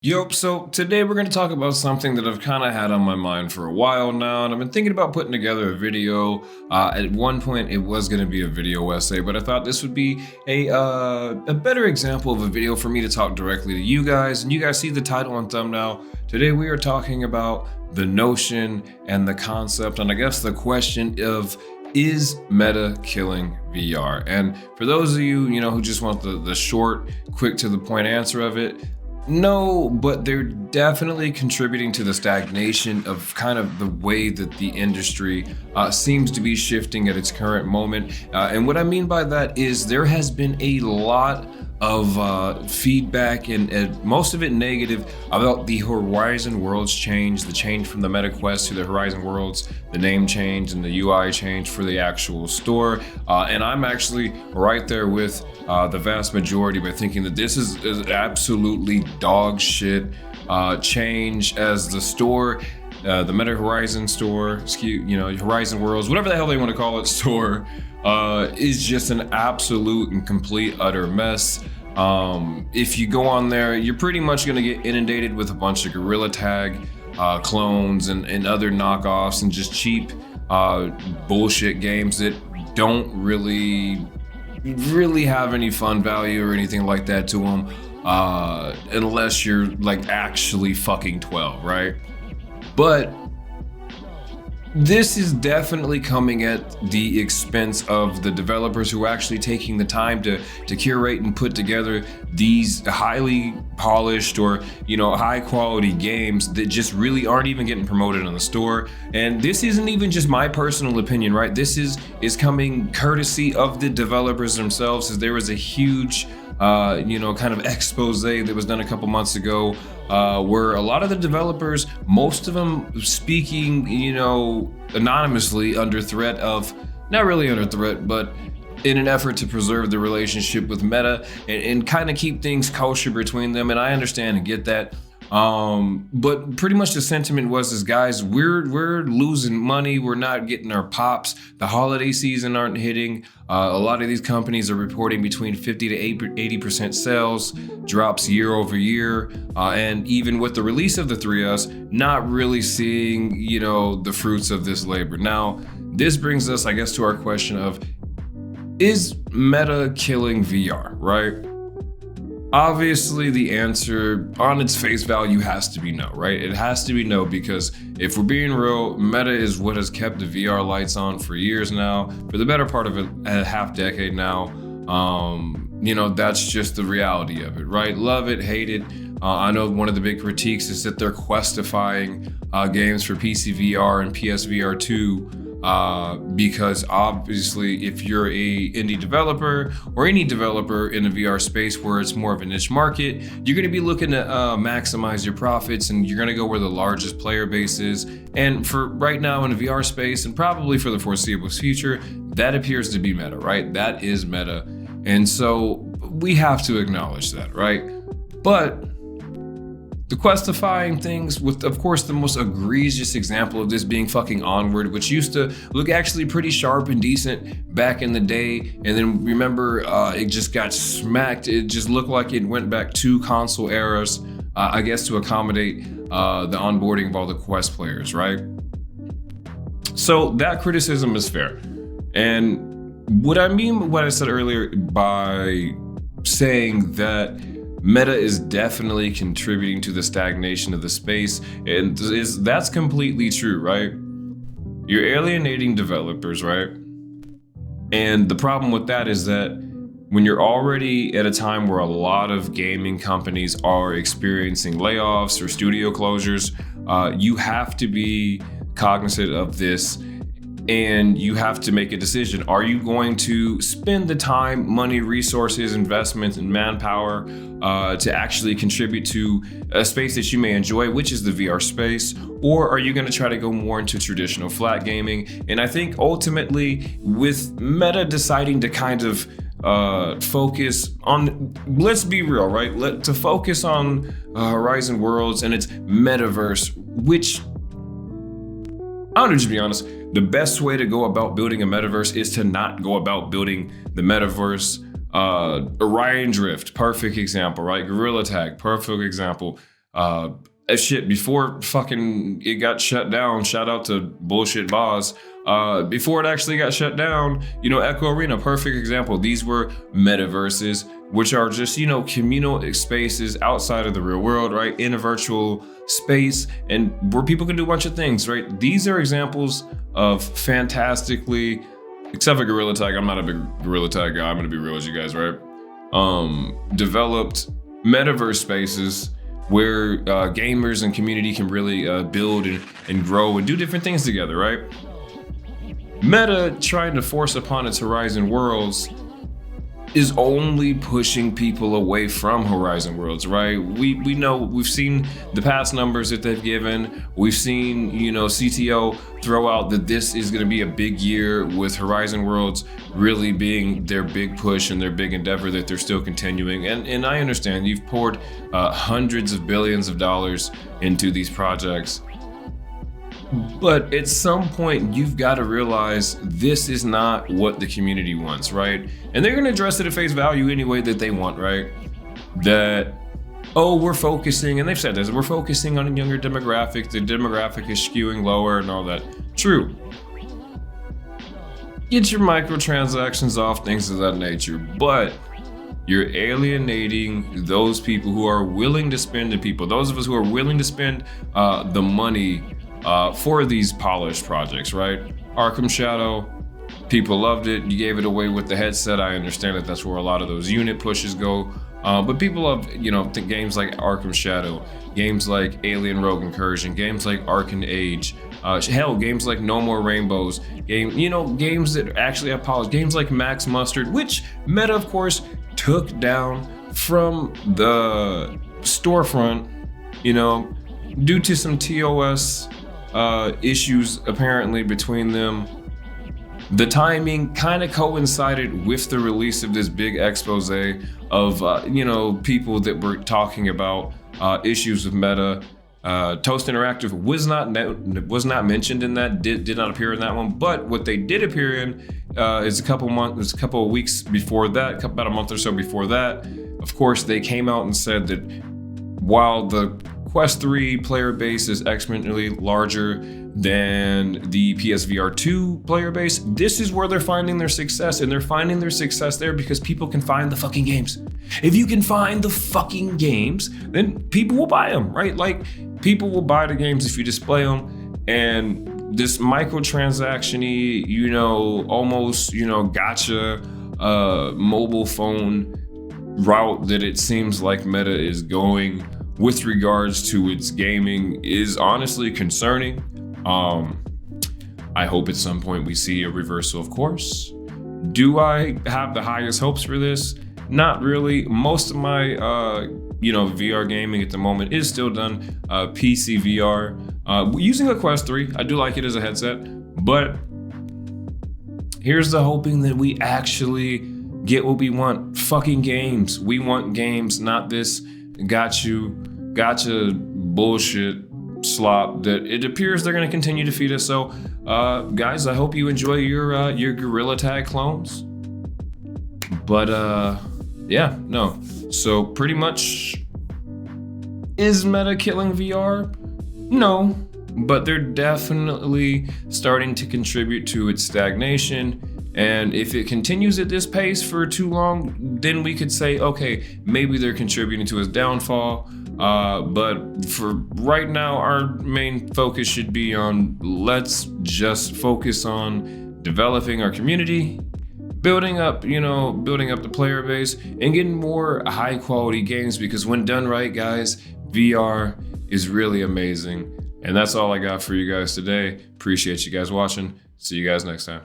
Yup, so today we're going to talk about something that I've kind of had on my mind for a while now, and I've been thinking about putting together a video. At one point, it was going to be a video essay, but I thought this would be a better example of a video for me to talk directly to you guys. And you guys see the title and thumbnail. Today we are talking about the notion and the concept, and I guess the question of, is meta killing VR? And for those of you, who just want the short, quick to the point answer of it, no, but they're definitely contributing to the stagnation of kind of the way that the industry seems to be shifting at its current moment. And what I mean by that is there has been a lot of feedback and most of it negative about the Horizon Worlds change, the change from the Meta Quest to the Horizon Worlds, the name change and the UI change for the actual store. And I'm actually right there with the vast majority by thinking that this is absolutely dog shit change, as the store, the Meta Horizon store, Horizon Worlds, whatever the hell they want to call it, store, is just an absolute and complete utter mess. If you go on there, you're pretty much going to get inundated with a bunch of Gorilla Tag clones and other knockoffs and just cheap bullshit games that don't really have any fun value or anything like that to them, unless you're like actually fucking 12, right? But this is definitely coming at the expense of the developers who are actually taking the time to curate and put together these highly polished or high quality games that just really aren't even getting promoted on the store. And this isn't even just my personal opinion, right? This is coming courtesy of the developers themselves, as there was a huge kind of expose that was done a couple months ago, where a lot of the developers, most of them speaking, anonymously under threat of, not really under threat, but in an effort to preserve the relationship with Meta and kind of keep things kosher between them. And I understand and get that. But pretty much the sentiment was, guys, we're losing money. We're not getting our pops. The holiday season aren't hitting. A lot of these companies are reporting between 50 to 80% sales drops year over year. And even with the release of the 3S, not really seeing, the fruits of this labor. Now, this brings us, I guess, to our question of, is Meta killing VR, right? Obviously, the answer on its face value has to be no, right? It has to be no, because if we're being real, Meta is what has kept the VR lights on for years now, for the better part of a half decade now. That's just the reality of it, right? Love it, hate it. I know one of the big critiques is that they're questifying games for PC VR and PSVR 2. Because obviously if you're a indie developer or any developer in the VR space where it's more of a niche market, you're going to be looking to maximize your profits, and you're going to go where the largest player base is. And for right now in the VR space, and probably for the foreseeable future, that appears to be Meta, right? That is Meta. And so we have to acknowledge that, right? But the questifying things, with of course the most egregious example of this being fucking Onward, which used to look actually pretty sharp and decent back in the day, and then remember it just got smacked. It just looked like it went back 2 console eras, I guess, to accommodate the onboarding of all the Quest players, right? So that criticism is fair. And what I mean, what I said earlier by saying that Meta is definitely contributing to the stagnation of the space, and that's completely true, right? You're alienating developers, right? And the problem with that is that when you're already at a time where a lot of gaming companies are experiencing layoffs or studio closures, you have to be cognizant of this. And you have to make a decision. Are you going to spend the time, money, resources, investments, and manpower to actually contribute to a space that you may enjoy, which is the VR space? Or are you going to try to go more into traditional flat gaming? And I think ultimately, with Meta deciding to kind of focus on, let's be real, right? To focus on Horizon Worlds and its metaverse, which, I'm gonna just be honest, the best way to go about building a metaverse is to not go about building the metaverse. Orion Drift, perfect example, right? Gorilla Tag, perfect example. Shit, before fucking it got shut down, shout out to bullshit Boz. Before it actually got shut down, Echo Arena, perfect example. These were metaverses, which are just, communal spaces outside of the real world, right? In a virtual space, and where people can do a bunch of things, right? These are examples of fantastically, except for Gorilla Tag. I'm not a big Gorilla Tag guy. I'm gonna be real with you guys, right? Developed metaverse spaces where gamers and community can really build and grow and do different things together, right? Meta trying to force upon its Horizon Worlds is only pushing people away from Horizon Worlds, right? We know, we've seen the past numbers that they've given. We've seen, CTO throw out that this is going to be a big year with Horizon Worlds really being their big push and their big endeavor that they're still continuing. And I understand you've poured hundreds of billions of dollars into these projects. But at some point, you've got to realize this is not what the community wants, right? And they're going to address it at face value any way that they want, right? That, we're focusing, and they've said this, we're focusing on a younger demographic. The demographic is skewing lower and all that. True. Get your microtransactions off, things of that nature. But you're alienating those people who are willing to spend, those of us who are willing to spend the money for these polished projects, right? Arkham Shadow, people loved it. You gave it away with the headset. I understand that that's where a lot of those unit pushes go. But people love, think games like Arkham Shadow, games like Alien Rogue Incursion, games like Arkham Age, hell, games like No More Rainbows, games that actually have polished, games like Max Mustard, which Meta, of course, took down from the storefront, due to some TOS issues apparently between them. The timing kind of coincided with the release of this big expose of people that were talking about issues with Meta. Toast Interactive was not mentioned in that, did not appear in that one. But what they did appear in is a couple of weeks before that, about a month or so before that. Of course, they came out and said that while the Quest 3 player base is exponentially larger than the PSVR 2 player base, this is where they're finding their success, and they're finding their success there because people can find the fucking games. If you can find the fucking games, then people will buy them, right? Like, people will buy the games if you display them, and this microtransaction-y, almost, gotcha mobile phone route that it seems like Meta is going with regards to its gaming is honestly concerning. I hope at some point we see a reversal, of course. Do I have the highest hopes for this? Not really. Most of my VR gaming at the moment is still done PC VR using a Quest 3. I do like it as a headset, but here's the hoping that we actually get what we want. Fucking games. We want games, not this gotcha bullshit slop that it appears they're going to continue to feed us. So guys, I hope you enjoy your Gorilla Tag clones. But so pretty much, is Meta killing VR? No, but they're definitely starting to contribute to its stagnation. And if it continues at this pace for too long, then we could say, okay, maybe they're contributing to its downfall. But for right now, our main focus should be on, let's just focus on developing our community, building up the player base, and getting more high quality games, because when done right, guys, VR is really amazing. And that's all I got for you guys today. Appreciate you guys watching. See you guys next time.